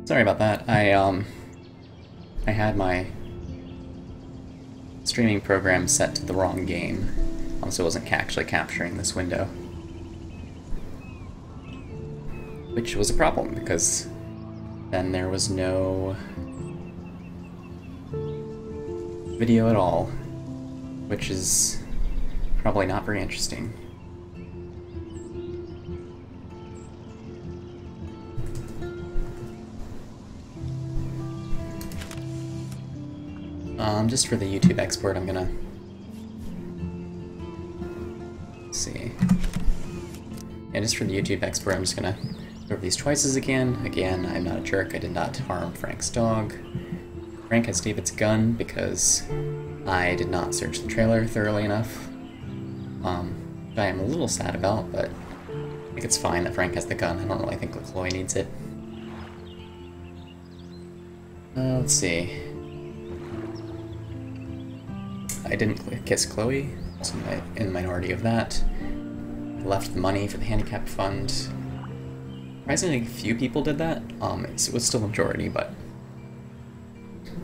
Sorry about that. I had my streaming program set to the wrong game, so it wasn't actually capturing this window. Which was a problem, because then there was no video at all, which is probably not very interesting. Just for the YouTube export, I'm gonna see. Yeah, just for the YouTube export, I'm just gonna go over these choices again. Again, I'm not a jerk. I did not harm Frank's dog. Frank has David's gun because I did not search the trailer thoroughly enough. Which I am a little sad about, but I think it's fine that Frank has the gun. I don't really think that Chloe needs it. Let's see. I didn't kiss Chloe, so I'm in the minority of that. I left the money for the handicap fund. Surprisingly, few people did that. It was still a majority, but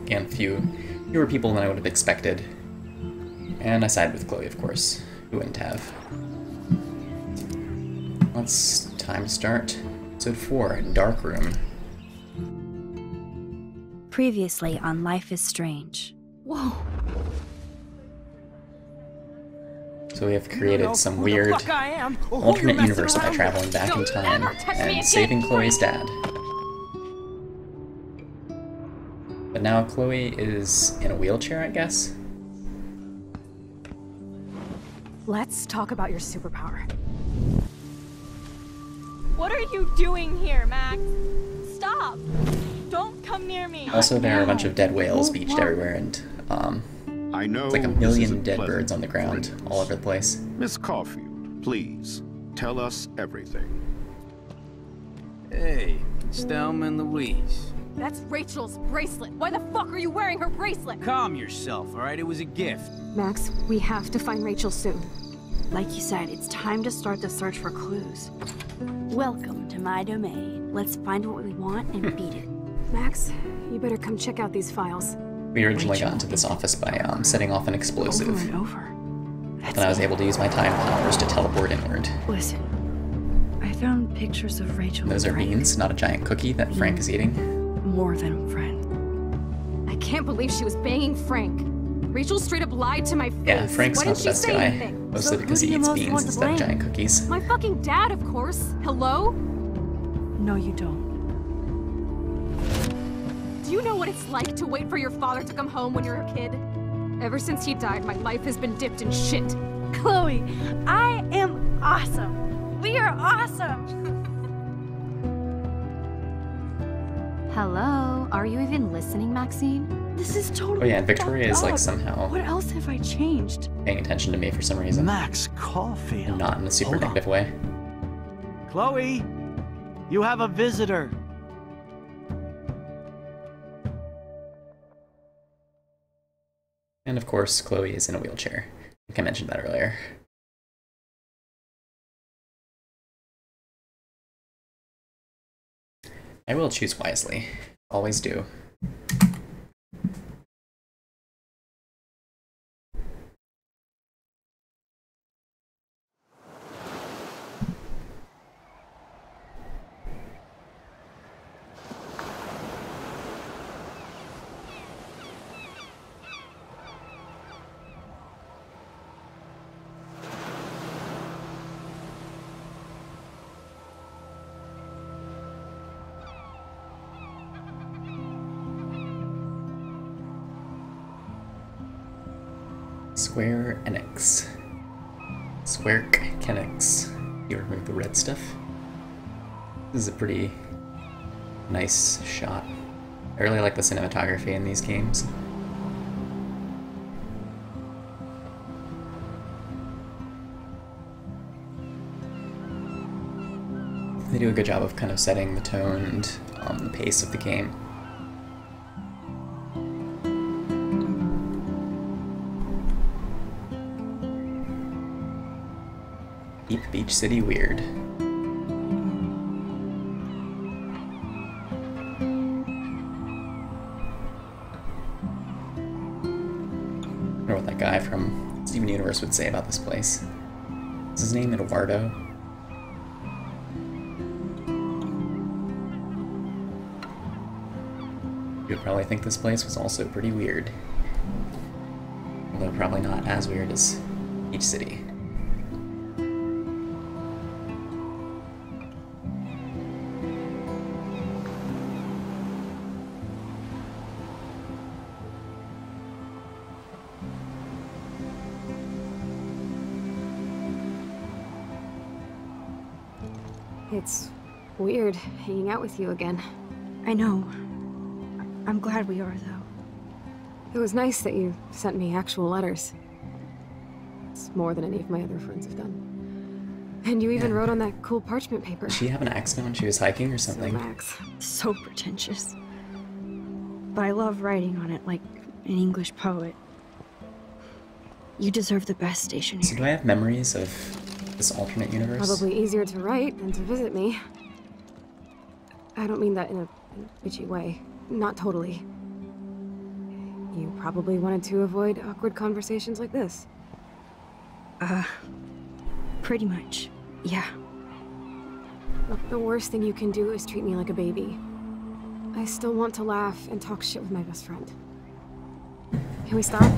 again, fewer people than I would have expected. And I sided with Chloe, of course. Who wouldn't have? It's time to start episode 4, Dark Room. Previously on Life is Strange. Whoa. So we have created some weird alternate universe by traveling back in time and saving Chloe's dad. But now Chloe is in a wheelchair, I guess? Let's talk about your superpower. What are you doing here, Max? Stop! Don't come near me! Also, there are a bunch of dead whales beached everywhere, and I know it's like a million dead birds on the ground all over the place. Miss Caulfield, please, tell us everything. Hey, it's Thelma and Louise. That's Rachel's bracelet. Why the fuck are you wearing her bracelet? Calm yourself, alright? It was a gift. Max, we have to find Rachel soon. Like you said, it's time to start the search for clues. Welcome to my domain. Let's find what we want and beat it. Max, you better come check out these files. We originally got into this office by setting off an explosive. Over and over. That's Then I was able to use my time powers to teleport inward. Listen, I found pictures of Rachel. Those are and Frank. beans, not a giant cookie that Frank is eating. More than a friend. I can't believe she was banging Frank. Rachel straight up lied to my face. Yeah, Frank's Why not didn't the she best say guy. anything? Mostly So because who he do you eats most beans want to instead of blame? giant cookies. My fucking dad, of course. Hello? No, you don't. Do you know what it's like to wait for your father to come home when you're a kid? Ever since he died, my life has been dipped in shit. Chloe, I am awesome. We are awesome. Hello? Are you even listening, Maxine? This is totally. Oh yeah, and Victoria is fucked like up. somehow What else have I changed? paying attention to me for some reason. Max Caulfield. And not in a super Hold on. negative way. Chloe, you have a visitor. And of course, Chloe is in a wheelchair. I think I mentioned that earlier. I will choose wisely. Always do. Square Enix. Square Enix. You remove the red stuff. This is a pretty nice shot. I really like the cinematography in these games. They do a good job of kind of setting the tone and the pace of the game. Deep Beach City Weird. guy from Steven Universe would say about this place. Is his name Eduardo? You would probably think this place was also pretty weird. Although probably not as weird as each city. It's weird hanging out with you again. I know. I'm glad we are, though. It was nice that you sent me actual letters. It's more than any of my other friends have done. And you even wrote on that cool parchment paper. Did she have an accident when she was hiking or So something? Max. So pretentious. But I love writing on it like an English poet. You deserve the best station So here. do I have memories of this alternate universe? Probably easier to write than to visit me. I don't mean that in a bitchy way. Not totally. You probably wanted to avoid awkward conversations like this. Pretty much. Yeah. Look, the worst thing you can do is treat me like a baby. I still want to laugh and talk shit with my best friend. Can we stop?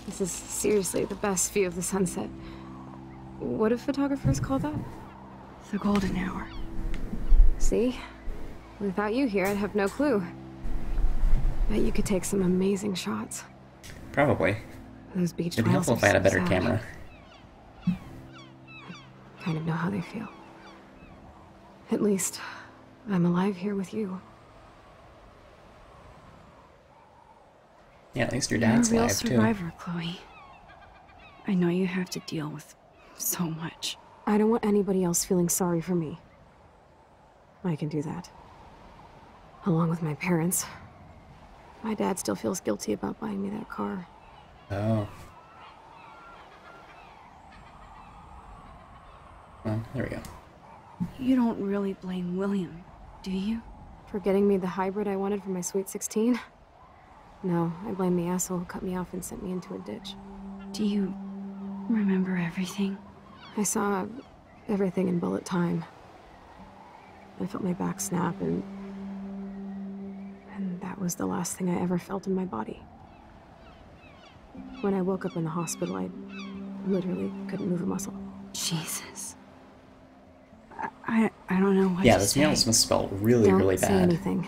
This is seriously the best view of the sunset. What do photographers call that? The golden hour. See? Without you here, I'd have no clue. Bet you could take some amazing shots. Probably. Those beach It'd be trials helpful if I had a are better sad. camera. Kind of know how they feel. At least, I'm alive here with you. Yeah, at least your You're dad's a real alive too. survivor, Chloe. I know you have to deal with so much. I don't want anybody else feeling sorry for me. I can do that. Along with my parents. My dad still feels guilty about buying me that car. Oh. Well, there we go. You don't really blame William, do you? For getting me the hybrid I wanted for my Sweet 16? No, I blame the asshole who cut me off and sent me into a ditch. Do you remember everything? I saw everything in bullet time. I felt my back snap and that was the last thing I ever felt in my body. When I woke up in the hospital, I literally couldn't move a muscle. Jesus. I don't know what Yeah, to this say. meal must smell really, Don't really say bad. anything.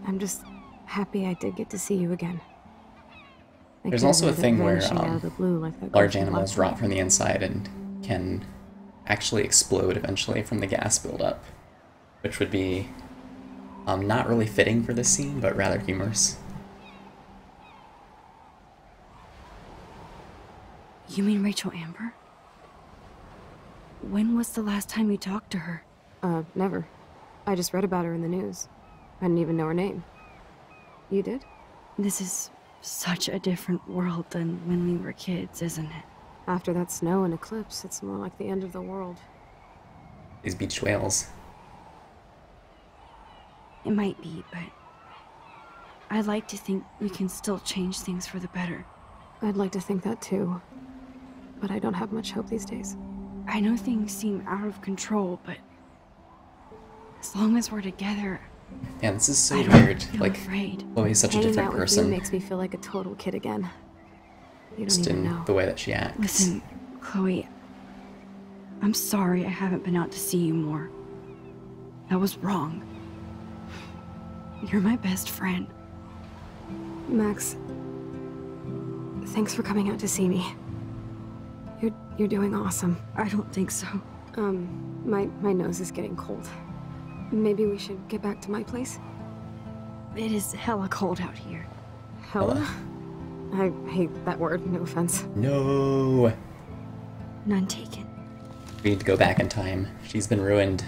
I'm just happy I did get to see you again. I There's could've also a ended up thing where vanishing out of the blue like that large girl from animals Black rot Hole. from the inside and can actually explode eventually from the gas buildup, which would be not really fitting for this scene, but rather humorous. You mean Rachel Amber? When was the last time you talked to her? Never. I just read about her in the news. I didn't even know her name. You did? This is such a different world than when we were kids, isn't it? After that snow and eclipse, it's more like the end of the world. These beached whales. It might be, but I'd like to think we can still change things for the better. I'd like to think that too. But I don't have much hope these days. I know things seem out of control, but as long as we're together, Yeah, this is so I don't weird. feel Like, afraid. Chloe's such a Hanging different out with you person, makes me feel like a total kid again. You don't just even in know. the way that she acts. Listen, Chloe, I'm sorry I haven't been out to see you more. That was wrong. You're my best friend. Max, thanks for coming out to see me. You're doing awesome. I don't think so. My nose is getting cold. Maybe we should get back to my place? It is hella cold out here. Hella? I hate that word, no offense. No! None taken. We need to go back in time. She's been ruined.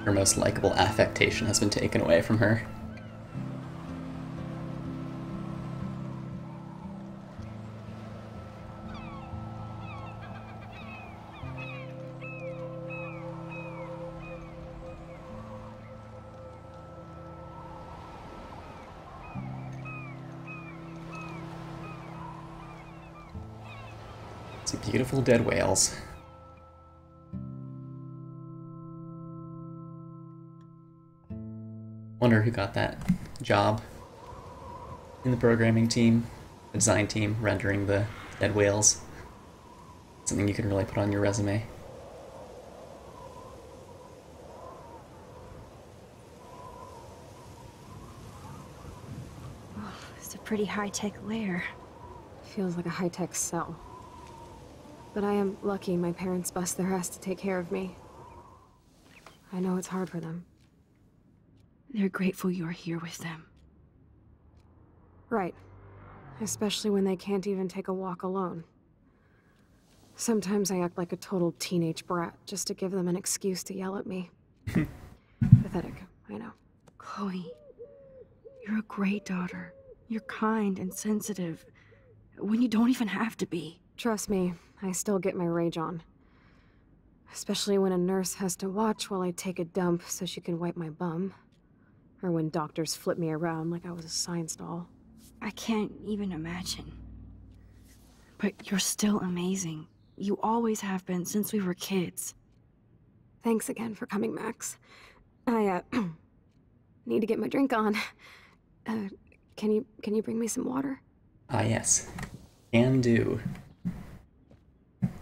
Her most likable affectation has been taken away from her. Some beautiful dead whales. Wonder who got that job in the programming team, the design team, rendering the dead whales. Something you can really put on your resume. Oh, it's a pretty high-tech lair. Feels like a high-tech cell. But I am lucky my parents bust their ass to take care of me. I know it's hard for them. They're grateful you're here with them. Right. Especially when they can't even take a walk alone. Sometimes I act like a total teenage brat just to give them an excuse to yell at me. Pathetic, I know. Chloe, you're a great daughter. You're kind and sensitive, when you don't even have to be. Trust me, I still get my rage on. Especially when a nurse has to watch while I take a dump so she can wipe my bum. Or when doctors flip me around like I was a science doll. I can't even imagine. But you're still amazing. You always have been since we were kids. Thanks again for coming, Max. I, need to get my drink on. Can you bring me some water? Ah, yes. Can do.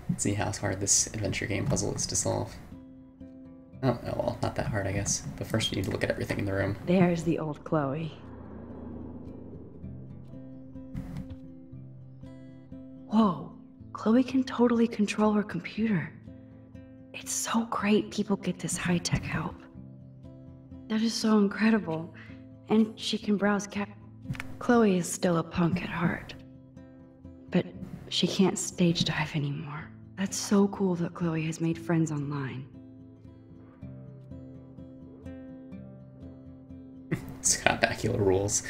Let's see how hard this adventure game puzzle is to solve. Oh, well, not that hard, I guess. But first we need to look at everything in the room. There's the old Chloe. Whoa, Chloe can totally control her computer. It's so great people get this high-tech help. That is so incredible. And she can browse Chloe is still a punk at heart. But she can't stage dive anymore. That's so cool that Chloe has made friends online. Scott Bakula rules.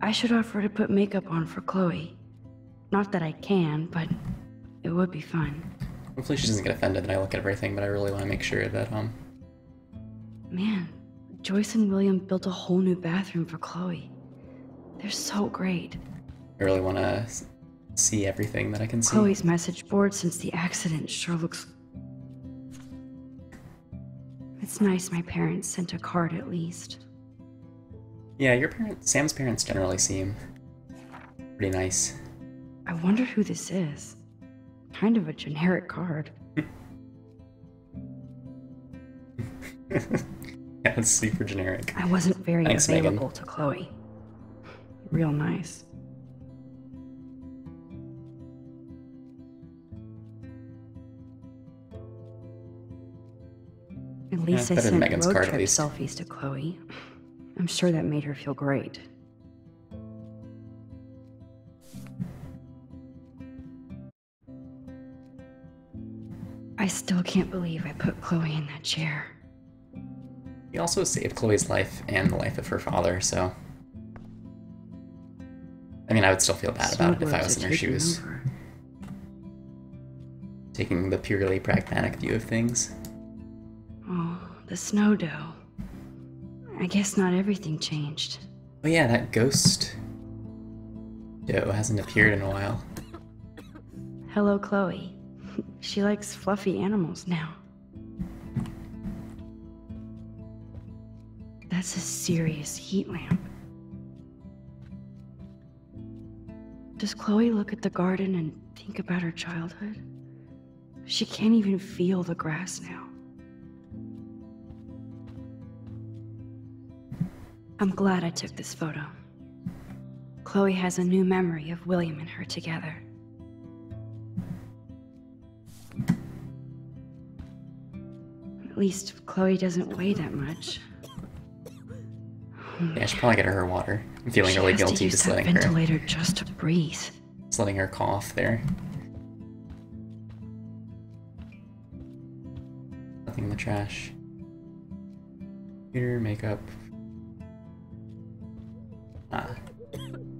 I should offer to put makeup on for Chloe. Not that I can, but it would be fun. Hopefully she doesn't get offended that I look at everything, but I really want to make sure that, Man, Joyce and William built a whole new bathroom for Chloe. They're so great. I really want to see everything that I can see. Chloe's message board since the accident sure looks... It's nice my parents sent a card at least. Yeah, Sam's parents generally seem pretty nice. I wonder who this is. Kind of a generic card. Yeah, it's super generic. I wasn't very Thanks, available Megan. to Chloe. Real nice. At least I better than sent Megan's road card, at trip least. selfies to Chloe. I'm sure that made her feel great. I still can't believe I put Chloe in that chair. He also saved Chloe's life and the life of her father, so... I mean, I would still feel bad about it if I was in her shoes. Taking the purely pragmatic view of things. Oh, the snow dough. I guess not everything changed. Oh yeah, that ghost doe hasn't appeared in a while. Hello, Chloe. She likes fluffy animals now. That's a serious heat lamp. Does Chloe look at the garden and think about her childhood? She can't even feel the grass now. I'm glad I took this photo. Chloe has a new memory of William and her together. At least Chloe doesn't weigh that much. Yeah, I should probably get her water. I'm feeling really guilty just letting her... ventilator just to breathe. Just letting her cough there. Nothing in the trash. Computer, makeup. Ah.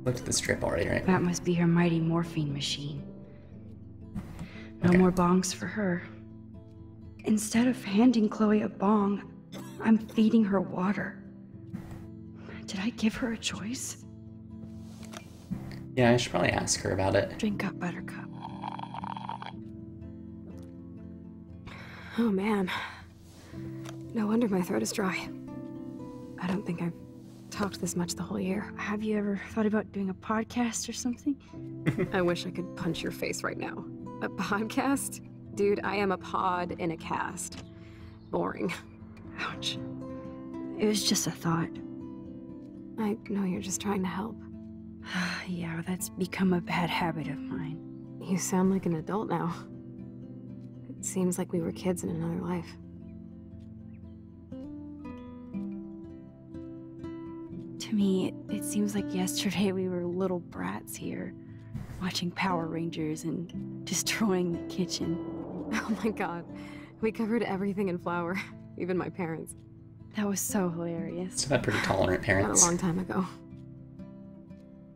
Looked at the strip already, right? That must be her mighty morphine machine. No Okay. more bongs for her. Instead of handing Chloe a bong, I'm feeding her water. Did I give her a choice? Yeah, I should probably ask her about it. Drink up, Buttercup. Oh man. No wonder my throat is dry. I don't think I've talked this much the whole year. Have you ever thought about doing a podcast or something? I wish I could punch your face right now. A podcast? Dude, I am a pod in a cast. Boring. Ouch. It was just a thought. I know you're just trying to help. Yeah, that's become a bad habit of mine. You sound like an adult now. It seems like we were kids in another life. To me, it seems like yesterday we were little brats here, watching Power Rangers and destroying the kitchen. Oh my god. We covered everything in flour. Even my parents. That was so hilarious. So had pretty tolerant Not parents. a long time ago.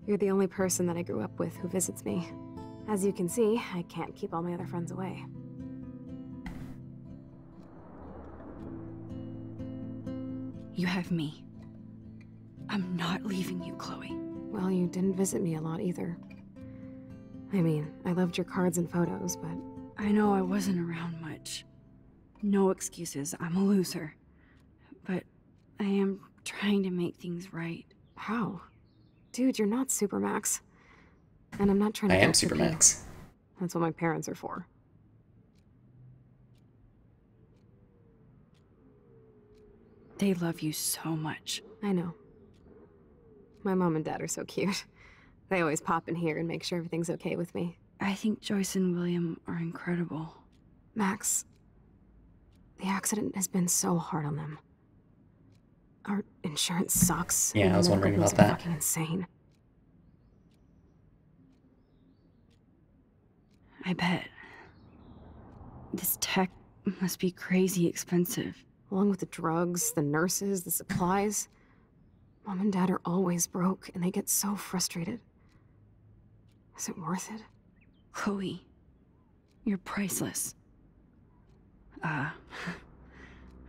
You're the only person that I grew up with who visits me. As you can see, I can't keep all my other friends away. You have me. I'm not leaving you, Chloe. Well, you didn't visit me a lot either. I mean, I loved your cards and photos, but I know I wasn't around much. No excuses, I'm a loser. But I am trying to make things right. how? Dude, you're not Supermax. And I'm not trying to I am guilt trip you. Supermax. That's what my parents are for. They love you so much. I know. My mom and dad are so cute. They always pop in here and make sure everything's okay with me. I think Joyce and William are incredible. Max, the accident has been so hard on them. Our insurance sucks. Yeah, and I was the wondering medical about bills are that. Fucking insane. I bet. This tech must be crazy expensive. Along with the drugs, the nurses, the supplies. Mom and dad are always broke, and they get so frustrated. Is it worth it? Chloe, you're priceless.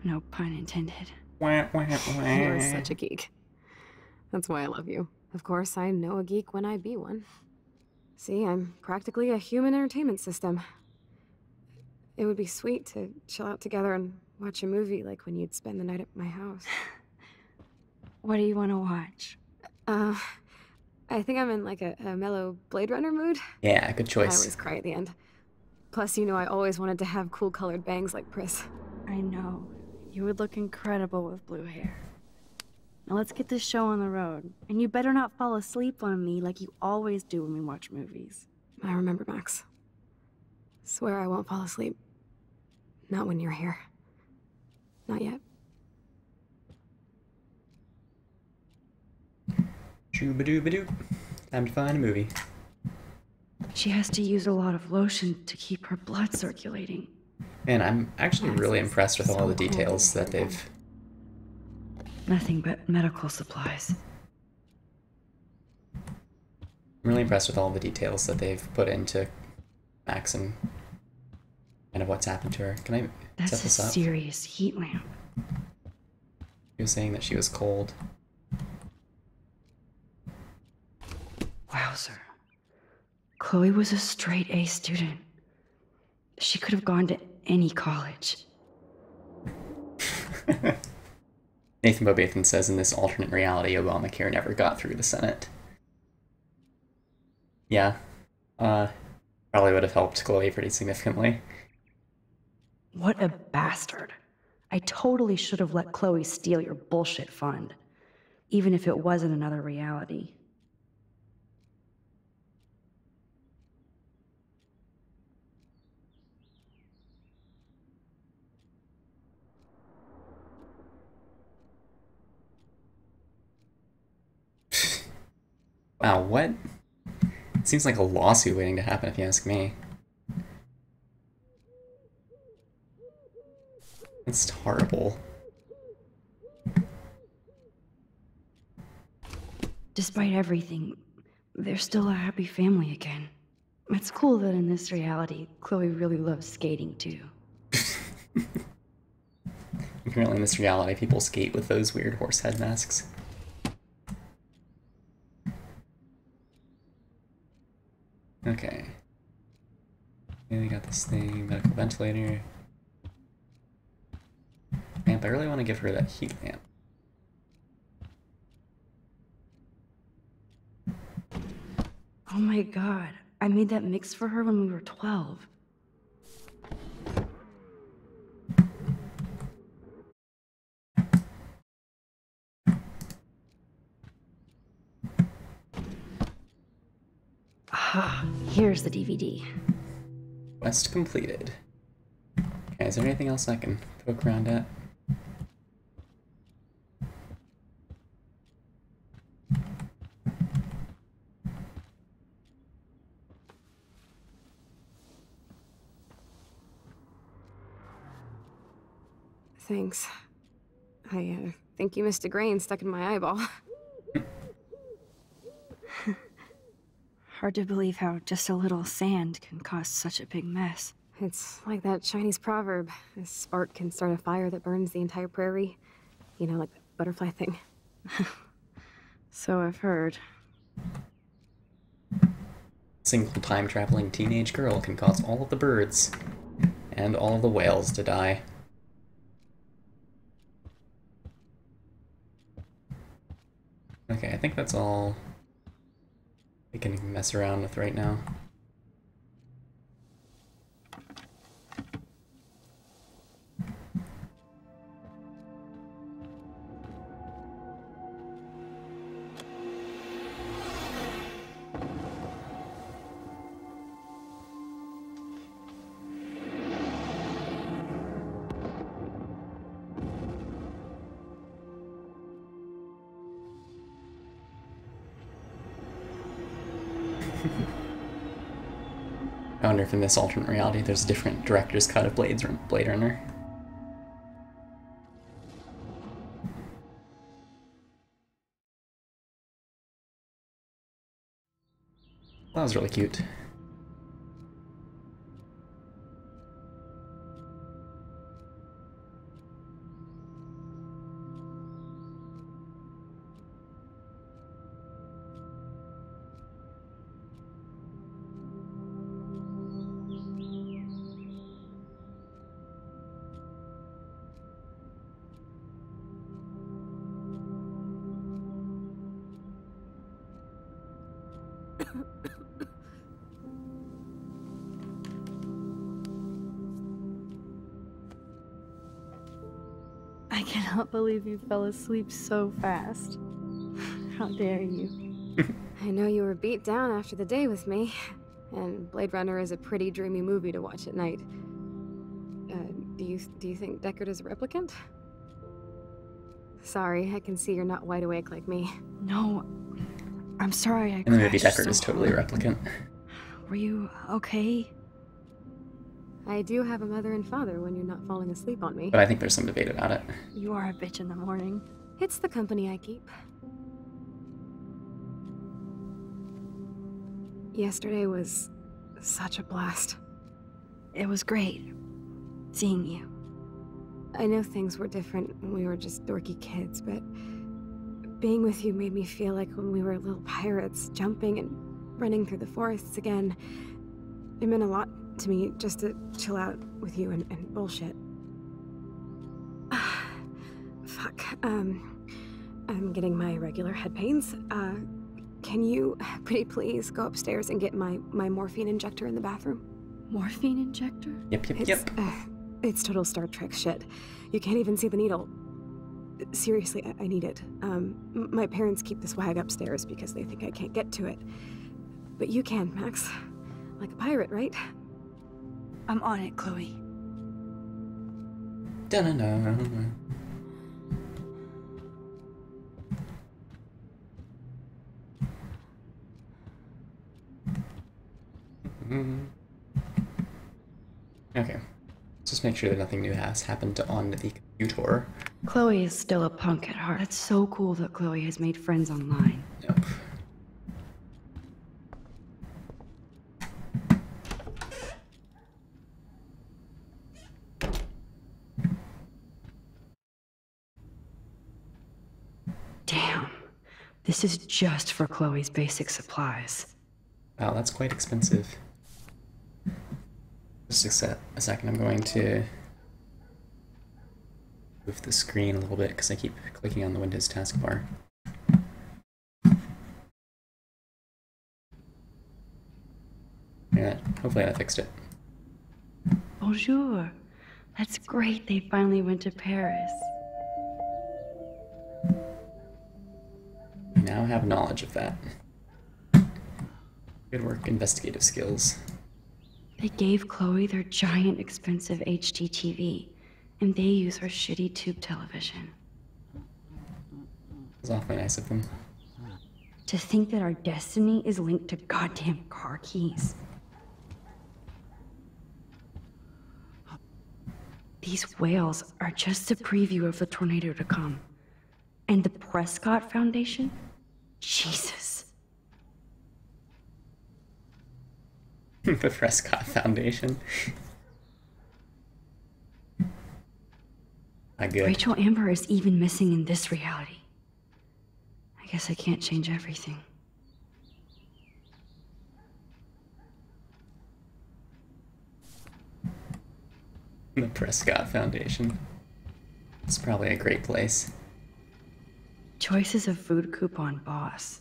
No pun intended. Wah, wah, wah. You're such a geek. That's why I love you. Of course, I know a geek when I be one. See, I'm practically a human entertainment system. It would be sweet to chill out together and watch a movie like when you'd spend the night at my house. What do you want to watch? I think I'm in like a mellow Blade Runner mood. Yeah, good I choice. always cry at the end. Plus, you know I always wanted to have cool colored bangs like Pris. I know. You would look incredible with blue hair. Now let's get this show on the road. And you better not fall asleep on me like you always do when we watch movies. I remember, Max. Swear I won't fall asleep. Not when you're here. Not yet. Shoo-ba-doo-ba-doo. Time to find a movie. She has to use a lot of lotion to keep her blood circulating. Man, I'm actually really impressed with all the So cool. details that they've... Nothing but medical supplies. I'm really impressed with all the details that they've put into Max and kind of what's happened to her. Can I That's set a this up? serious heat lamp. He was saying that she was cold. Wowzer. Chloe was a straight A student. She could have gone to any college. Nathan Bobathan says in this alternate reality, Obamacare never got through the Senate. Yeah. Probably would have helped Chloe pretty significantly. What a bastard. I totally should have let Chloe steal your bullshit fund. Even if it wasn't another reality. Wow, what? It seems like a lawsuit waiting to happen if you ask me. That's horrible. Despite everything, they're still a happy family again. It's cool that in this reality, Chloe really loves skating too. Apparently in this reality, people skate with those weird horse head masks. Okay. Yeah, we got this thing, medical ventilator. Lamp, I really want to give her that heat lamp. Oh my god, I made that mix for her when we were 12. Ah, here's the DVD. Quest completed. Okay, is there anything else I can poke around at? Thanks. I think you missed a grain stuck in my eyeball. Hard to believe how just a little sand can cause such a big mess. It's like that Chinese proverb. A spark can start a fire that burns the entire prairie. You know, like the butterfly thing. So I've heard. Single time-traveling teenage girl can cause all of the birds and all of the whales to die. Okay, I think that's all we can mess around with right now. I wonder if in this alternate reality there's a different director's cut of Blade Runner. That was really cute. I cannot believe you fell asleep so fast. How dare you? I know you were beat down after the day with me, and Blade Runner is a pretty dreamy movie to watch at night. Do you think Deckard is a replicant? Sorry, I can see you're not wide awake like me. No, I'm sorry I In the movie, crashed Deckard so is totally a hard. replicant. Were you okay? I do have a mother and father when you're not falling asleep on me. But I think there's some debate about it. You are a bitch in the morning. It's the company I keep. Yesterday was such a blast. It was great seeing you. I know things were different when we were just dorky kids, but being with you made me feel like when we were little pirates, jumping and running through the forests again. It meant a lot to me just to chill out with you and bullshit. Fuck. I'm getting my regular head pains. Can you, pretty please, go upstairs and get my morphine injector in the bathroom? Morphine injector? Yep. It's total Star Trek shit. You can't even see the needle. Seriously, I need it. My parents keep the swag upstairs because they think I can't get to it. But you can, Max. Like a pirate, right? I'm on it, Chloe. Dun-dun-dun. Okay. Let's just make sure that nothing new has happened on the computer. Chloe is still a punk at heart. It's so cool that Chloe has made friends online. Nope. This is just for Chloe's basic supplies. Wow, that's quite expensive. Just a second, I'm going to move the screen a little bit because I keep clicking on the Windows taskbar. Yeah, hopefully that fixed it. Bonjour. That's great they finally went to Paris. I now have knowledge of that. Good work, investigative skills. They gave Chloe their giant expensive HD TV, and they use her shitty tube television. It was awfully nice of them. To think that our destiny is linked to goddamn car keys. These whales are just a preview of the tornado to come. And the Prescott Foundation? Jesus. The Prescott Foundation. Not good. Rachel Amber is even missing in this reality. I guess I can't change everything. The Prescott Foundation. It's probably a great place. Choices of food coupon boss.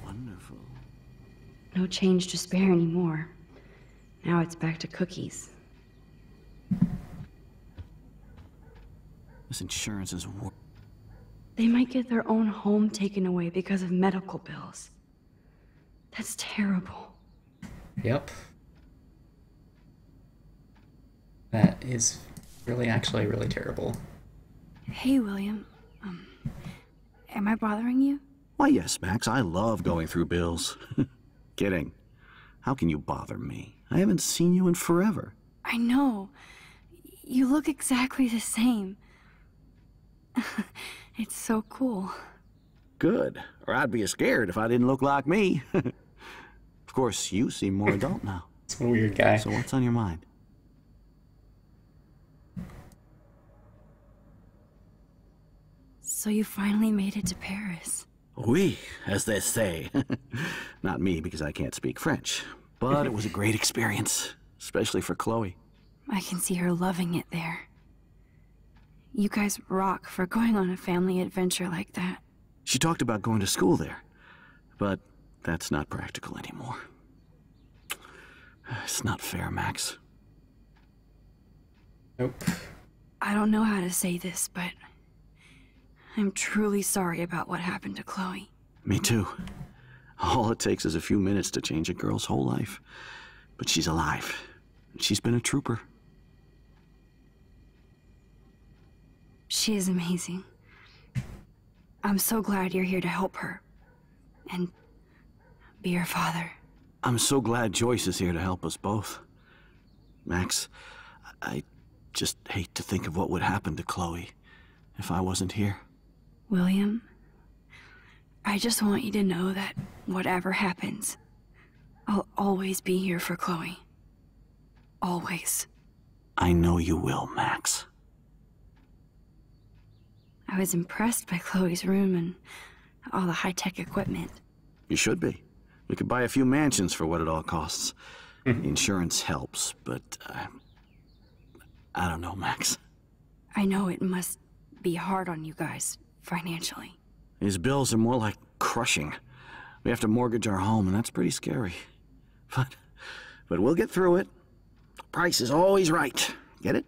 Wonderful. No change to spare anymore. Now it's back to cookies. This insurance is They might get their own home taken away because of medical bills. That's terrible. Yep. That is really, actually really terrible. Hey, William. Am I bothering you? Why, yes, Max. I love going through bills. Kidding. How can you bother me? I haven't seen you in forever. I know. You look exactly the same. It's so cool. Good. Or I'd be scared if I didn't look like me. Of course, you seem more adult now. It's a weird guy. So what's on your mind? So you finally made it to Paris. Oui, as they say. Not me, because I can't speak French. But it was a great experience, especially for Chloe. I can see her loving it there. You guys rock for going on a family adventure like that. She talked about going to school there, but that's not practical anymore. It's not fair, Max. Nope. I don't know how to say this, but I'm truly sorry about what happened to Chloe. Me too. All it takes is a few minutes to change a girl's whole life. But she's alive. She's been a trooper. She is amazing. I'm so glad you're here to help her. And be her father. I'm so glad Joyce is here to help us both. Max, I just hate to think of what would happen to Chloe if I wasn't here. William, I just want you to know that whatever happens, I'll always be here for Chloe. Always. I know you will, Max. I was impressed by Chloe's room and all the high-tech equipment. You should be. We could buy a few mansions for what it all costs. The insurance helps, but I don't know, Max. I know it must be hard on you guys, financially. These bills are more like crushing. We have to mortgage our home, and that's pretty scary. But we'll get through it. Price is always right. Get it?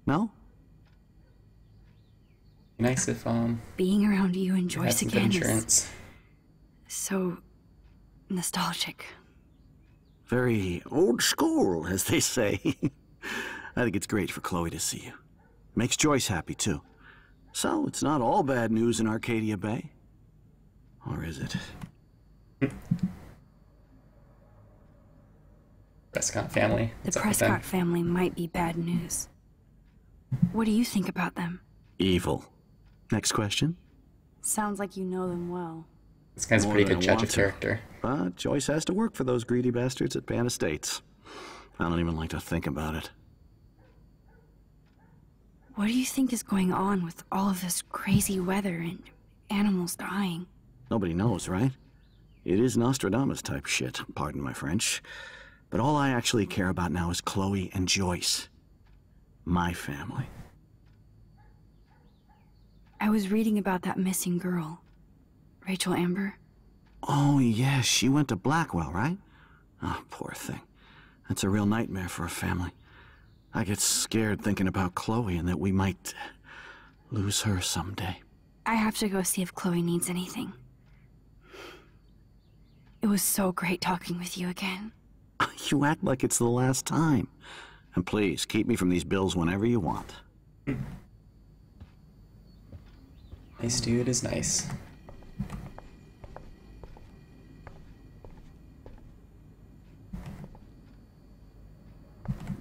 No? Nice if Being around you and you had Joyce some good again is insurance. so nostalgic. Very old school, as they say. I think it's great for Chloe to see you. Makes Joyce happy, too. So, it's not all bad news in Arcadia Bay. Or is it? Prescott family. The What's up with them? Prescott family might be bad news. What do you think about them? Evil. Next question? Sounds like you know them well. This guy's a More pretty than good I judge want of to. character. But Joyce has to work for those greedy bastards at PandaSpaceDan. I don't even like to think about it. What do you think is going on with all of this crazy weather and animals dying? Nobody knows, right? It is Nostradamus type shit, pardon my French. But all I actually care about now is Chloe and Joyce. My family. I was reading about that missing girl, Rachel Amber. Oh, yeah, she went to Blackwell, right? Oh, poor thing. That's a real nightmare for a family. I get scared thinking about Chloe and that we might lose her someday. I have to go see if Chloe needs anything. It was so great talking with you again. You act like it's the last time. And please, keep me from these bills whenever you want. Nice dude is nice.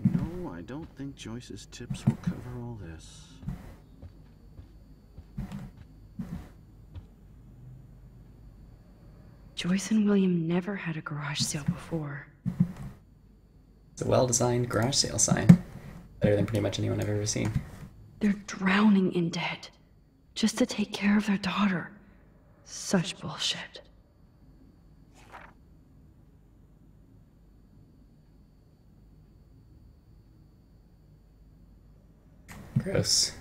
No, I don't think Joyce's tips will cover all this. Joyce and William never had a garage sale before. It's a well-designed garage sale sign. Better than pretty much anyone I've ever seen. They're drowning in debt just to take care of their daughter. Such bullshit. Gross.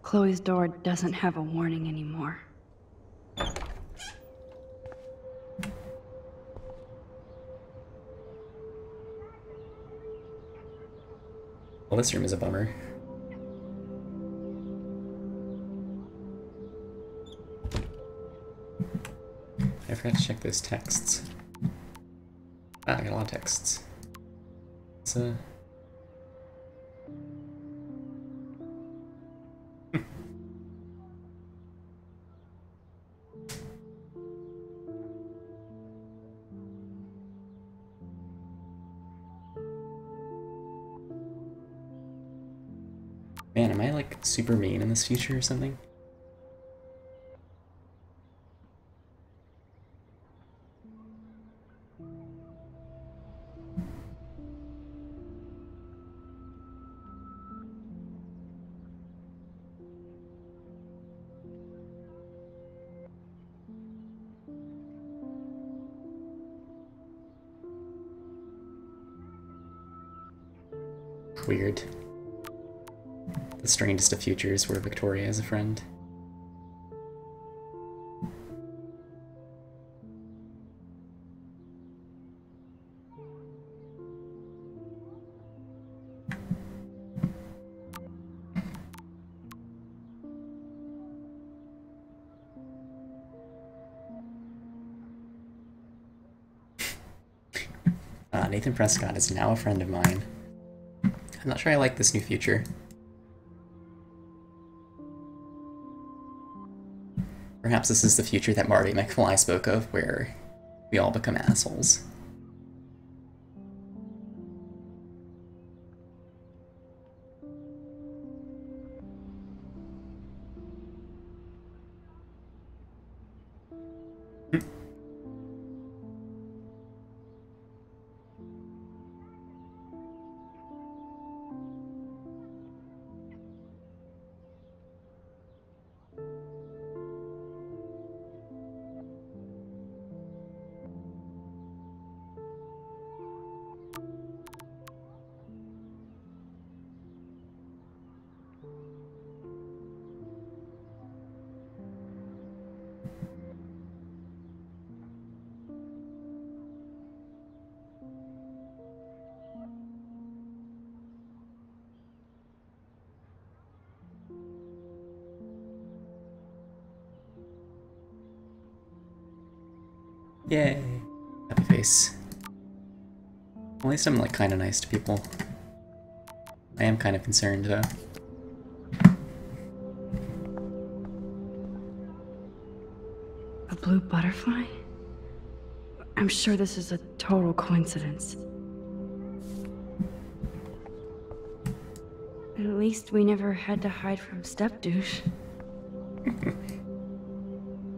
Chloe's door doesn't have a warning anymore. Well, this room is a bummer. I forgot to check those texts. Ah, I got a lot of texts. It's Man, am I like super mean in this future or something? Weird. The strangest of futures where Victoria is a friend. Nathan Prescott is now a friend of mine. I'm not sure I like this new future. Perhaps this is the future that Marty McFly spoke of, where we all become assholes. Yay! Happy face. At least I'm like kind of nice to people. I am kind of concerned though. A blue butterfly? I'm sure this is a total coincidence. At least we never had to hide from Step Douche.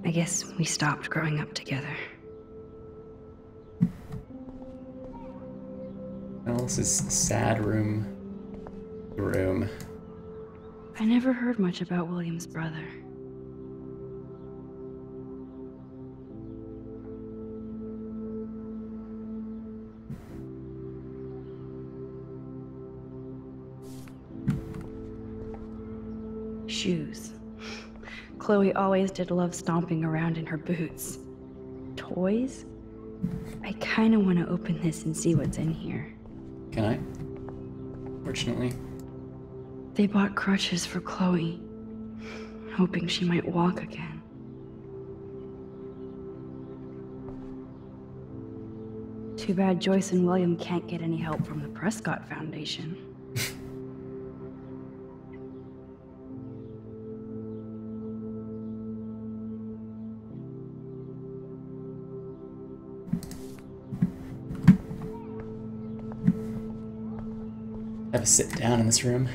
I guess we stopped growing up together. Well, this is sad room. I never heard much about William's brother. Shoes. Chloe always did love stomping around in her boots. Toys? I kind of want to open this and see what's in here. Can I? Fortunately. They bought crutches for Chloe, hoping she might walk again. Too bad Joyce and William can't get any help from the Prescott Foundation. Have a sit down in this room.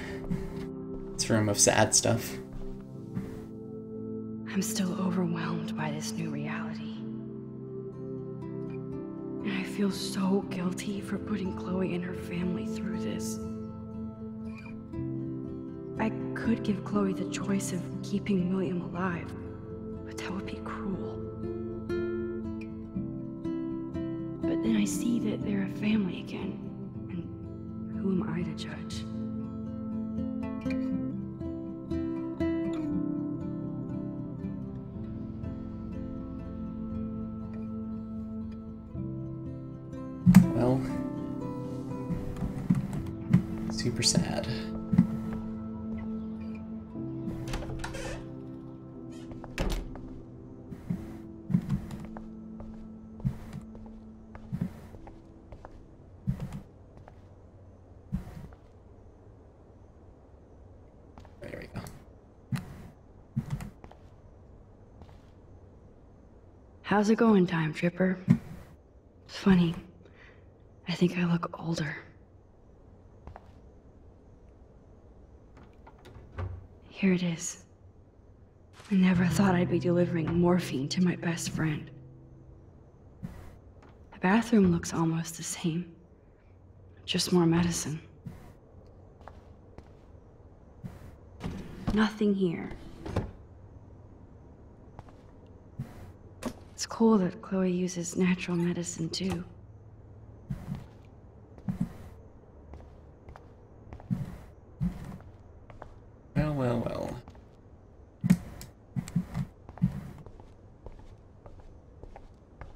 This room of sad stuff. I'm still overwhelmed by this new reality. And I feel so guilty for putting Chloe and her family through this. I could give Chloe the choice of keeping William alive, but that would be cruel. But then I see that they're a family again, and who am I to judge? Well, super sad. There we go. How's it going, Time Tripper? It's funny. I think I look older. Here it is. I never thought I'd be delivering morphine to my best friend. The bathroom looks almost the same. Just more medicine. Nothing here. It's cool that Chloe uses natural medicine too. Well.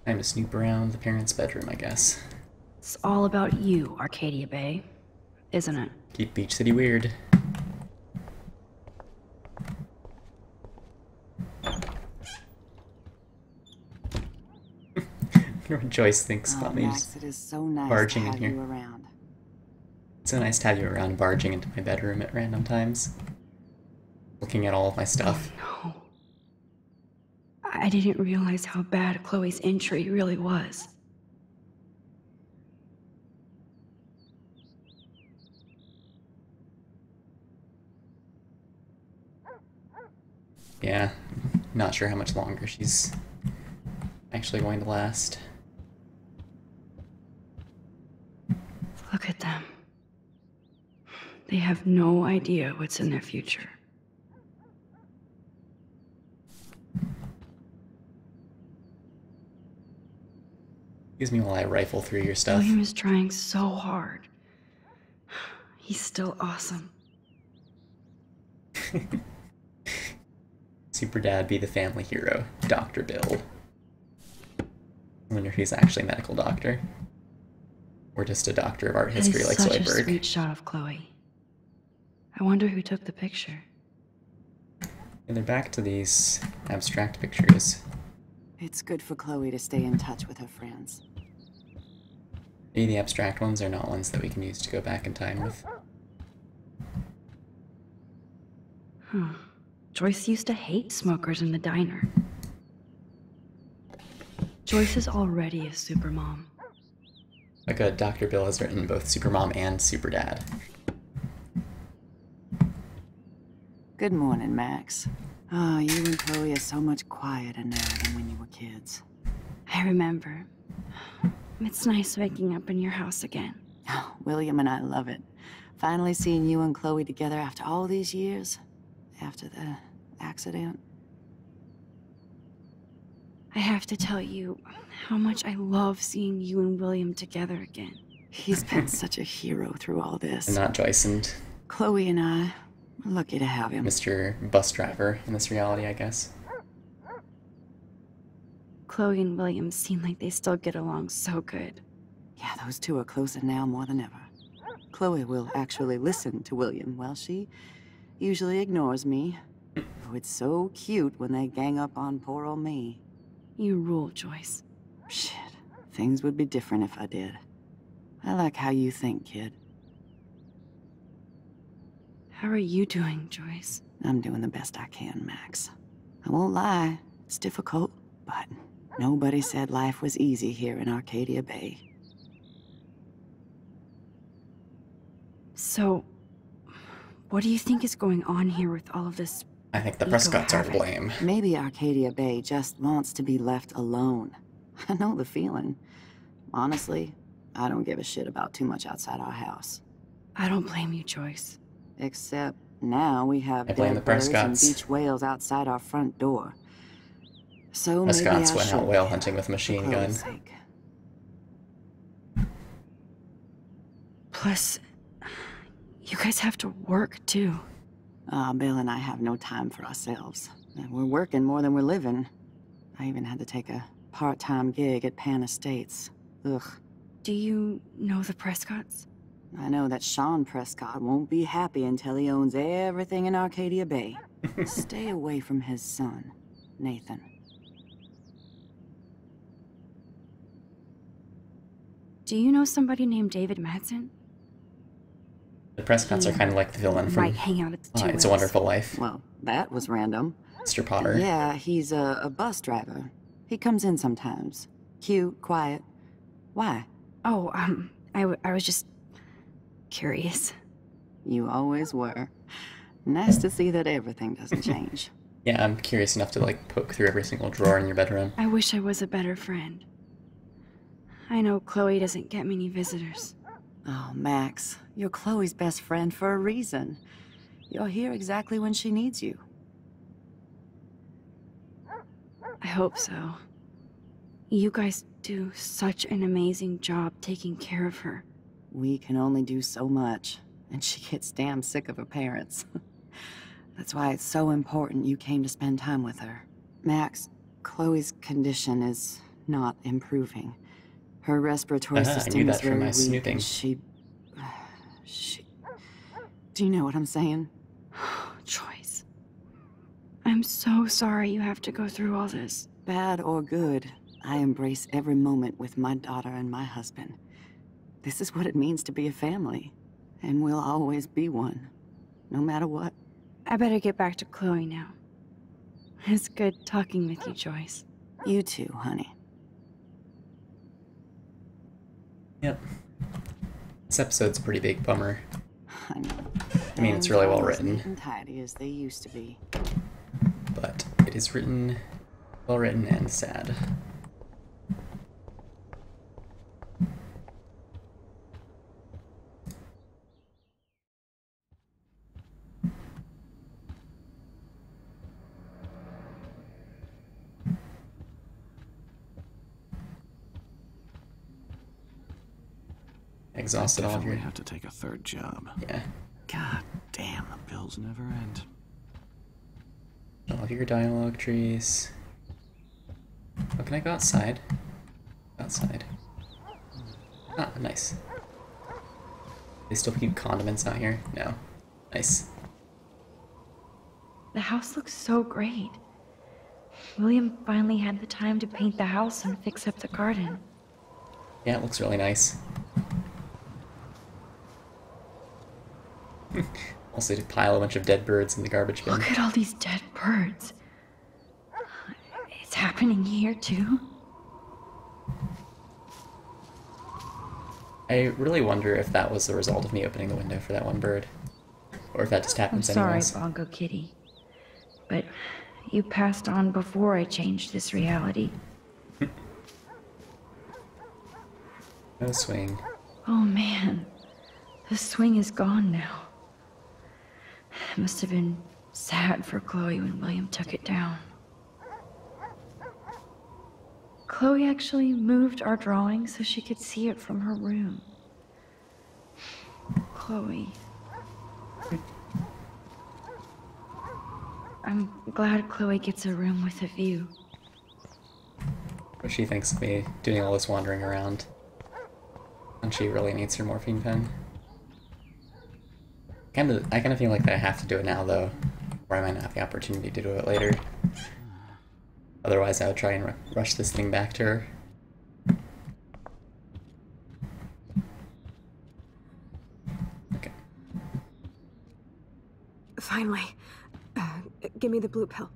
Time to snoop around the parents' bedroom, I guess. It's all about you, Arcadia Bay, isn't it? Keep Beach City weird. What Joyce thinks about me Max, just it is so nice barging to in have here. you around. It's so nice to have you around, barging into my bedroom at random times. Looking at all of my stuff. No. I didn't realize how bad Chloe's injury really was. Yeah, not sure how much longer she's actually going to last. Look at them. They have no idea what's in their future. Excuse me while I rifle through your stuff. William is trying so hard. He's still awesome. Super Dad be the family hero, Dr. Bill. I wonder if he's actually a medical doctor. Or just a doctor of art history like That is such a Zoidberg. sweet shot of Chloe. I wonder who took the picture. And they're back to these abstract pictures. It's good for Chloe to stay in touch with her friends. Maybe the abstract ones are not ones that we can use to go back in time with. Huh. Joyce used to hate smokers in the diner. Joyce is already a supermom. Like Dr. Bill has written both Supermom and Super Dad. Good morning, Max. Oh, you and Chloe are so much quieter now than when you were kids. I remember. It's nice waking up in your house again. Oh, William and I love it. Finally seeing you and Chloe together after all these years. After the accident. I have to tell you how much I love seeing you and William together again. He's been such a hero through all this. And not Joyce and Chloe and I are lucky to have him. Mr. Bus Driver in this reality, I guess. Chloe and William seem like they still get along so good. Yeah, those two are closer now more than ever. Chloe will actually listen to William, while she usually ignores me. Oh, it's so cute when they gang up on poor old me. You rule, Joyce. Shit, things would be different if I did. I like how you think, kid. How are you doing, Joyce? I'm doing the best I can, Max. I won't lie, it's difficult, but nobody said life was easy here in Arcadia Bay. So, what do you think is going on here with all of this? I think the Prescotts are to havoc? blame. Maybe Arcadia Bay just wants to be left alone. I know the feeling. Honestly, I don't give a shit about too much outside our house. I don't blame you, Joyce. Except now we have I blame the dead birds and Prescotts. beach whales outside our front door. So maybe Prescotts I went out should, whale hunting with a machine for gun. Chloe's sake. Plus, you guys have to work, too. Bill and I have no time for ourselves. We're working more than we're living. I even had to take a part-time gig at Pan Estates. Ugh. Do you know the Prescotts? I know that Sean Prescott won't be happy until he owns everything in Arcadia Bay. Stay away from his son, Nathan. Do you know somebody named David Madsen? The Prescotts are kind of like the villain from Might hang out at the Two It's a Whales. Wonderful Life. Well, that was random. Mr. Potter. Yeah, he's a bus driver. He comes in sometimes. Cute, quiet. Why? Oh, I was just curious. You always were. Nice to see that everything doesn't change. Yeah, I'm curious enough to like poke through every single drawer in your bedroom. I wish I was a better friend. I know Chloe doesn't get many visitors. Oh, Max, you're Chloe's best friend for a reason. You're here exactly when she needs you. I hope so. You guys do such an amazing job taking care of her. We can only do so much, and she gets damn sick of her parents. That's why it's so important you came to spend time with her. Max, Chloe's condition is not improving. Her respiratory I system knew is that from very my weak, snooping. and she... Do you know what I'm saying? Joyce. I'm so sorry you have to go through all this. Bad or good, I embrace every moment with my daughter and my husband. This is what it means to be a family, and we'll always be one, no matter what. I better get back to Chloe now. It's good talking with you, Joyce. You too, honey. Yep. This episode's a pretty big bummer. I know. I mean, it's really well Things aren't as written. neat and tidy as they used to be. But it is written, well written and sad. Exhausted all of Definitely your... have to take a third job. Yeah. God damn, the bills never end. All of your dialogue trees. Oh, can I go outside? Outside. Ah, nice. They still keep condiments out here? No. Nice. The house looks so great. William finally had the time to paint the house and fix up the garden. Yeah, it looks really nice. Also, to pile a bunch of dead birds in the garbage bin. Look at all these dead birds. It's happening here too. I really wonder if that was the result of me opening the window for that one bird. Or if that just I'm happens sorry, anyways. Bongo Kitty. but you passed on before I changed this reality. No swing. Oh man, the swing is gone now. It must have been sad for Chloe when William took it down. Chloe actually moved our drawing so she could see it from her room. Chloe. I'm glad Chloe gets a room with a view. What she thinks of me doing all this wandering around. And she really needs her morphine pen. I kind of feel like that I have to do it now, though, or I might not have the opportunity to do it later. Otherwise, I would try and rush this thing back to her. Okay. Finally. Give me the blue pill.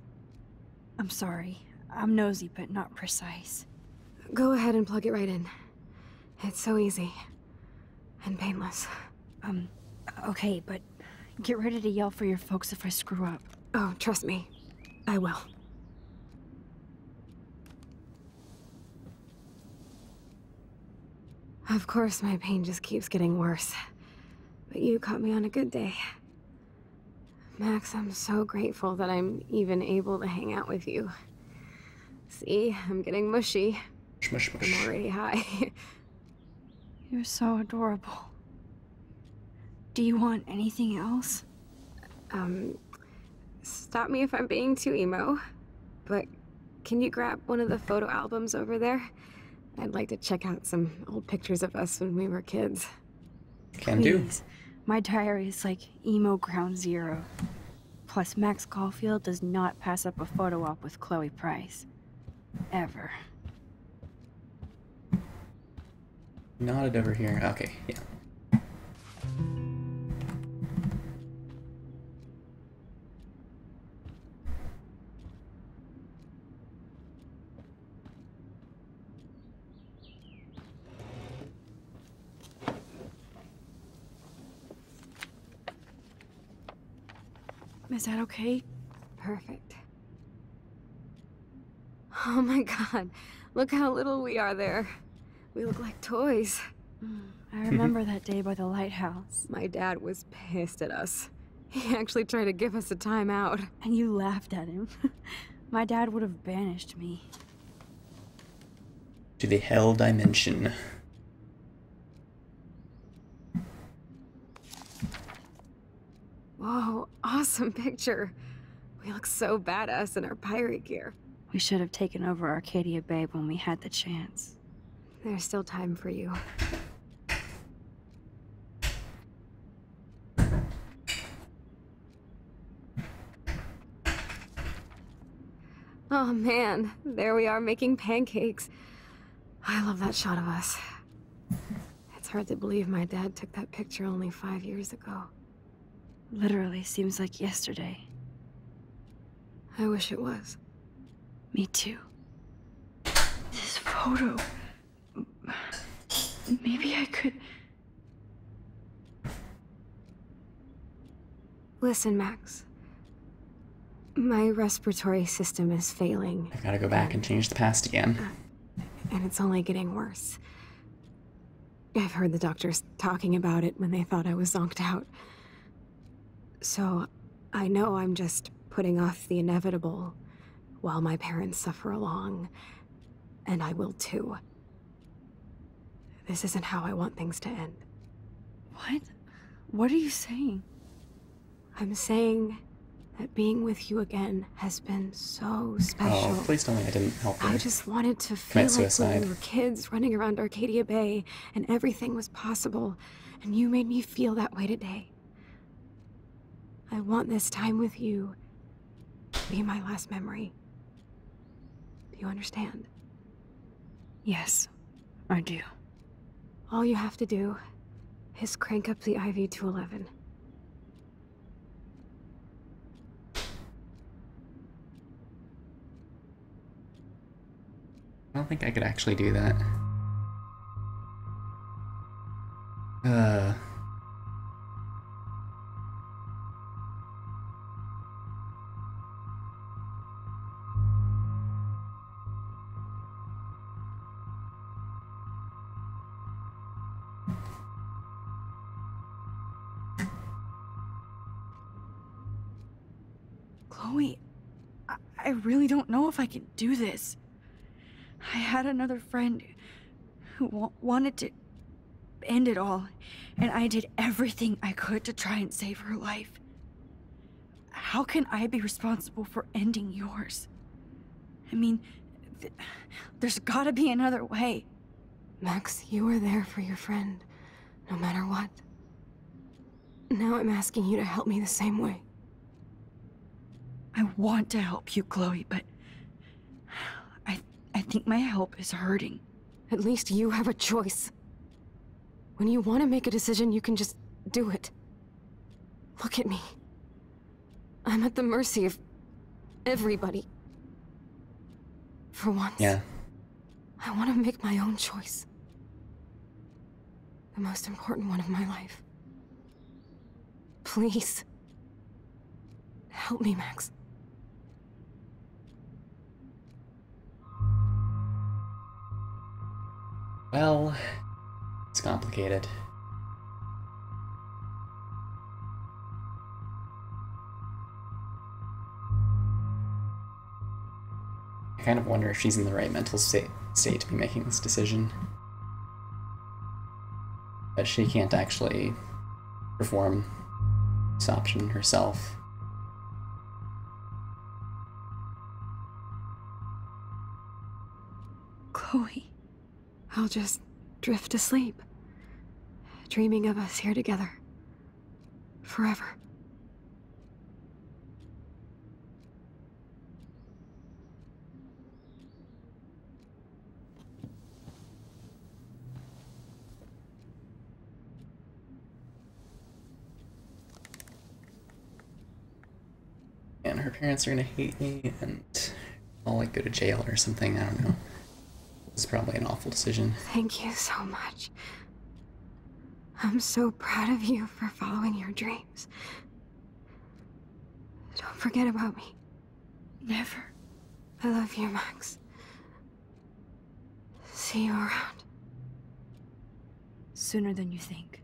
I'm sorry. I'm nosy, but not precise. Go ahead and plug it right in. It's so easy. And painless. Okay, but get ready to yell for your folks if I screw up. Oh, trust me. I will. Of course, my pain just keeps getting worse. But you caught me on a good day. Max, I'm so grateful that I'm even able to hang out with you. See, I'm getting mushy. Mush, mush, mush. I'm already high. You're so adorable. Do you want anything else? Stop me if I'm being too emo, but can you grab one of the photo albums over there? I'd like to check out some old pictures of us when we were kids. Can do. Please. My diary is like emo ground zero. Plus, Max Caulfield does not pass up a photo op with Chloe Price. Ever. Nodded over here. Okay, yeah. Is that okay? Perfect. Oh my god, look how little we are there. We look like toys. I remember that day by the lighthouse. My dad was pissed at us. He actually tried to give us a timeout. And you laughed at him. My dad would have banished me. To the hell dimension. Whoa, awesome picture. We look so badass in our pirate gear. We should have taken over Arcadia Bay when we had the chance. There's still time for you. Oh man, there we are making pancakes. I love that shot of us. It's hard to believe my dad took that picture only 5 years ago. Literally seems like yesterday. I wish it was. Me too. This photo. Maybe I could. Listen, Max. My respiratory system is failing. I've got to go back and change the past again. And it's only getting worse. I've heard the doctors talking about it when they thought I was zonked out. So, I know I'm just putting off the inevitable while my parents suffer along. And I will too. This isn't how I want things to end. What? What are you saying? I'm saying that being with you again has been so special. Oh, please tell me I didn't help her. I just wanted to feel Commit like when suicide. we were kids running around Arcadia Bay and everything was possible, and you made me feel that way today. I want this time with you to be my last memory. Do you understand? Yes, I do. All you have to do is crank up the IV to 11. I don't think I could actually do that. Chloe, I really don't know if I can do this. I had another friend who wanted to end it all, and I did everything I could to try and save her life. How can I be responsible for ending yours? I mean, there's gotta be another way. Max, you were there for your friend, no matter what. Now I'm asking you to help me the same way. I want to help you, Chloe, but I think my help is hurting. At least you have a choice. When you want to make a decision, you can just do it. Look at me. I'm at the mercy of everybody. For once. Yeah. I want to make my own choice. The most important one of my life. Please. Help me, Max. Well, it's complicated. I kind of wonder if she's in the right mental state to be making this decision. But she can't actually perform this option herself. Chloe. I'll just drift asleep, dreaming of us here together. Forever. And her parents are gonna hate me, and I'll like go to jail or something, I don't know. It's probably an awful decision. Thank you so much. I'm so proud of you for following your dreams. Don't forget about me. Never. I love you, Max. See you around. Sooner than you think.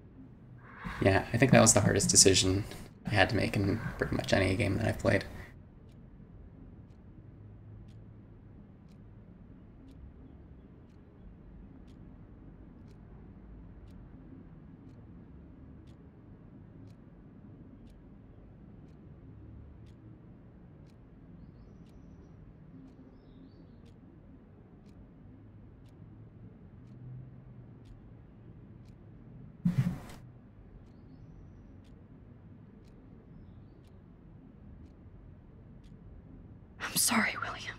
Yeah, I think that was the hardest decision I had to make in pretty much any game that I've played. I'm sorry, William.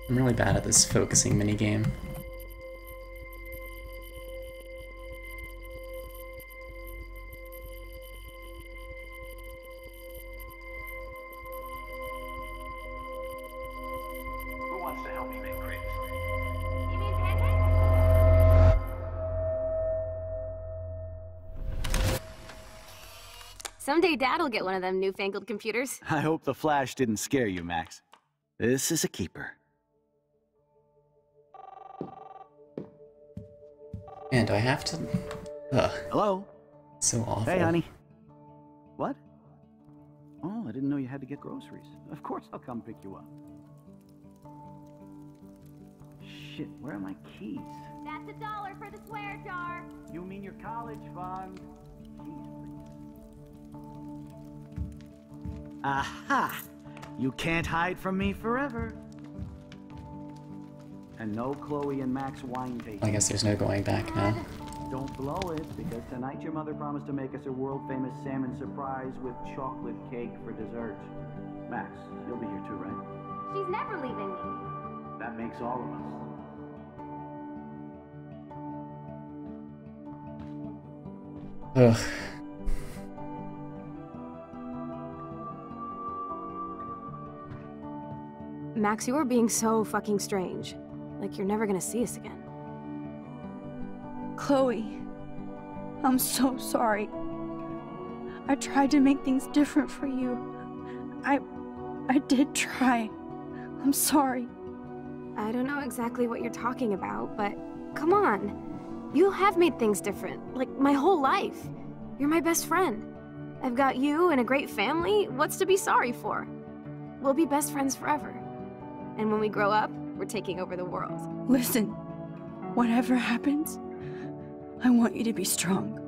I'm really bad at this focusing minigame. Who wants to help me make crepes? You mean pancakes? Someday Dad'll get one of them newfangled computers. I hope the flash didn't scare you, Max. This is a keeper. And do I have to... Ugh, Hello? so awful. Hey, honey. What? Oh, I didn't know you had to get groceries. Of course I'll come pick you up. Shit, where are my keys? That's $1 for the swear jar. You mean your college fund? Keys, please. Aha! You can't hide from me forever. And no Chloe and Max wine tasting. I guess there's no going back now. Don't blow it, because tonight your mother promised to make us a world-famous salmon surprise with chocolate cake for dessert. Max, you'll be here too, right? She's never leaving me. That makes all of us. Ugh. Max, you are being so fucking strange. Like you're never gonna see us again. Chloe, I'm so sorry. I tried to make things different for you. I did try. I'm sorry. I don't know exactly what you're talking about, but come on. You have made things different, like my whole life. You're my best friend. I've got you and a great family. What's to be sorry for? We'll be best friends forever. And when we grow up, we're taking over the world. Listen, whatever happens, I want you to be strong.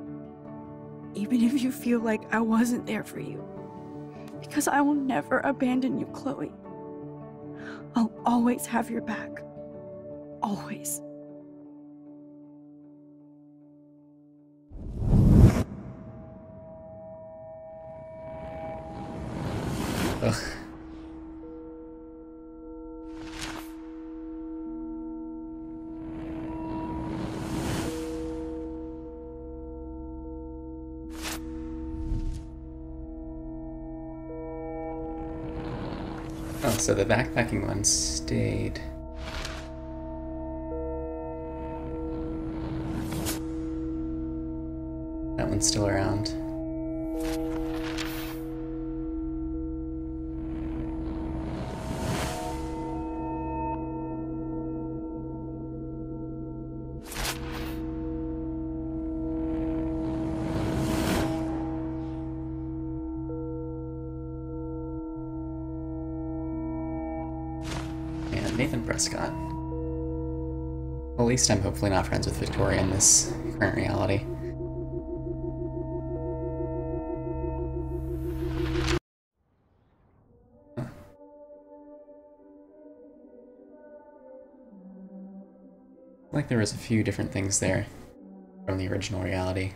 Even if you feel like I wasn't there for you. Because I will never abandon you, Chloe. I'll always have your back. Always. Ugh. Oh, so the backpacking one stayed. That one's still around. Nathan Prescott. Well, at least I'm hopefully not friends with Victoria in this current reality. Huh. Like there was a few different things there from the original reality.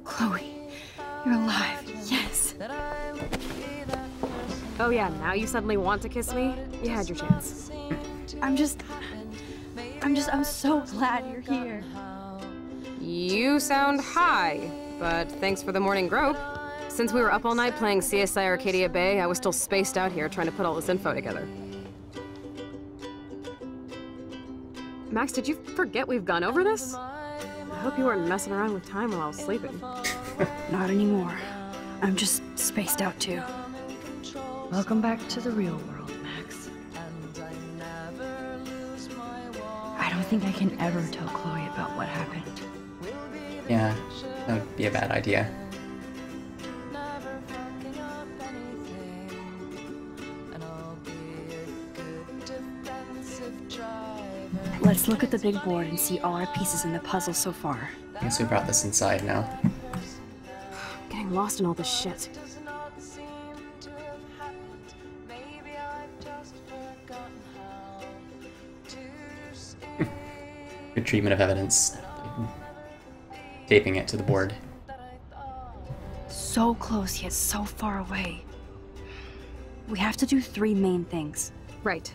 Chloe, you're alive. Yes. Oh yeah, now you suddenly want to kiss me? You had your chance. I'm so glad you're here. You sound high, but thanks for the morning grope. Since we were up all night playing CSI Arcadia Bay, I was still spaced out here trying to put all this info together. Max, did you forget we've gone over this? I hope you weren't messing around with time while I was sleeping. Not anymore. I'm just spaced out too. Welcome back to the real world, Max. I don't think I can ever tell Chloe about what happened. Yeah, that would be a bad idea. Let's look at the big board and see all our pieces in the puzzle so far. I guess we brought this inside now. I'm getting lost in all this shit. Good treatment of evidence. Taping it to the board. So close yet so far away. We have to do 3 main things. Right.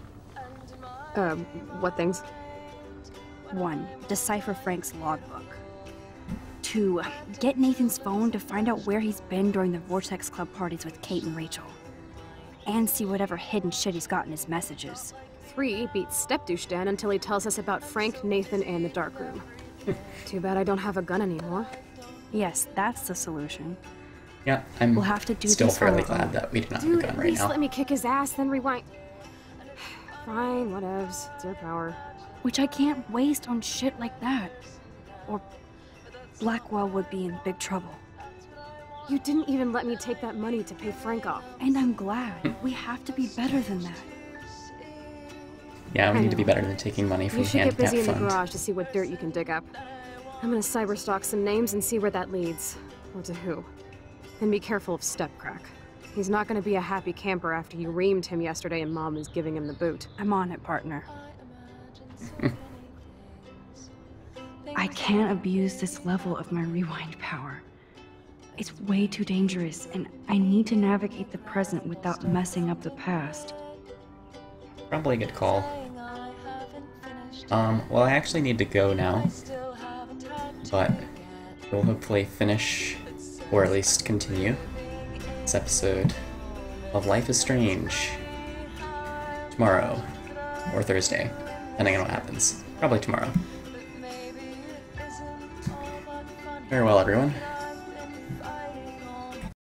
What things? 1, decipher Frank's logbook. 2, get Nathan's phone to find out where he's been during the Vortex Club parties with Kate and Rachel. And see whatever hidden shit he's got in his messages. 3, beat StepDoucheDan until he tells us about Frank, Nathan, and the darkroom. Too bad I don't have a gun anymore. Yes, that's the solution. Yeah, We'll have to do still this fairly all glad that we do not have Dude, a gun at right least now. let me kick his ass, then rewind. Fine, whatevs. It's your power. Which I can't waste on shit like that. Or Blackwell would be in big trouble. You didn't even let me take that money to pay Frank off. And I'm glad. We have to be better than that. Yeah, we I need to be know. better than taking money from You the should get busy handicap in the fund. garage to see what dirt you can dig up. I'm gonna cyberstalk some names and see where that leads. Or to who. And be careful of Stepcrack. He's not gonna be a happy camper after you reamed him yesterday and Mom is giving him the boot. I'm on it, partner. I can't abuse this level of my rewind power. It's way too dangerous, and I need to navigate the present without messing up the past. Probably a good call. Well, I actually need to go now, but we'll hopefully finish, or at least continue, this episode of Life is Strange tomorrow, or Thursday, depending on what happens. Probably tomorrow. Farewell, everyone.